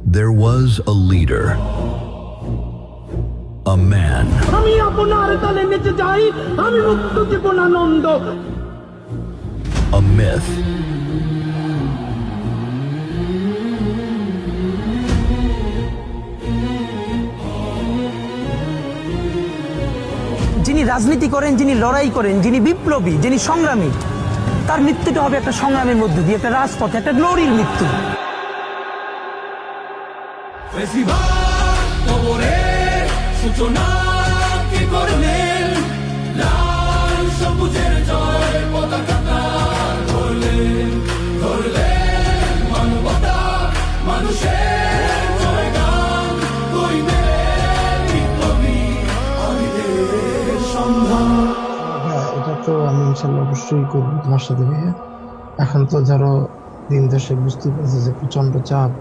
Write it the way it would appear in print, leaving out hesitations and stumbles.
There was a leader, a man, আমি আপনার তালে নেচে যাই, আমি মুক্ত জীবন আনন্দ। a myth, যিনি রাজনীতি করেন, যিনি লড়াই করেন, যিনি বিপ্লবী, যিনি সংগ্রামী, তার মৃত্যুটা হবে একটা সংগ্রামের মধ্যে দিয়ে, একটা রাজপথে, একটা গ্লোরির মৃত্যু। সূচনা কি করলেন, লাল সবুজের জয় পতাকা ধরলেন, ধরলেন মানবতা, মানুষের জয়গান কইবে বিপ্লবী আমিদের সংগ্রাম। হ্যাঁ, এটা তো আমি ইনশাল্লাহ অবশ্যই করবো তোমার সাথে ভাইয়া। এখন তো ধরো দিন দশেক বুঝতে পারছি যে প্রচন্ড চাপ।